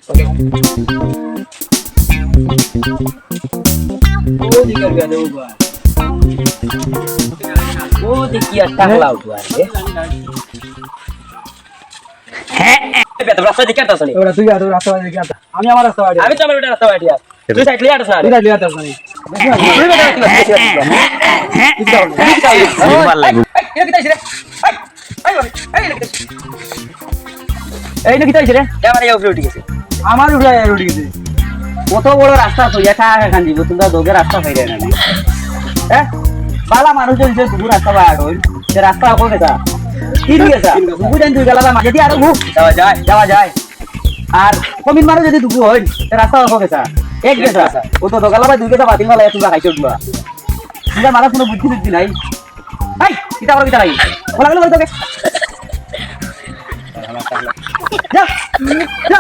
ওকে ও দিকে গেল বা ও দেখি আর টাকলা উঠবা হ্যাঁ বেটা রাস্তা দিকে আসছ নি ওরা তুই আর রাস্তা দিকে আসা আমি আমার রাস্তা বাড়ি আমি তো আমার বেটা রাস্তা বাড়ি আর তুই সাইড লিয়ে আসছ না তুই রাইলি আসছ নি তুই বেটা ভাল লাগবে এই নাকি তাইছে রে আমার এই উপরে উঠে গেছে আমার উড়ে উড়ে গেছে কত বড় রাস্তা তো একা এখান দিব তোমরা দোগে রাস্তা পাইরে না হ্যাঁ বালা মানুষ যদি দূর রাস্তা পায় হইল সে রাস্তা কোন গেছা তিন গেছা বুঝেন তুই গেলা মাঝে দিয়ে আরো যাওয়া যায় আর কমিন মানুষ যদি দুপুর হইল সে রাস্তা কোন গেছা এক গেছা ও তো দোগালা ভাই দুই গেছা বাতিল মালা তোমরা খাইছো তোমরা তোমরা মানুষ কোনো বুদ্ধি নাই ভাই কিটা করো কিটা নাই বলা গেল তোকে যা যা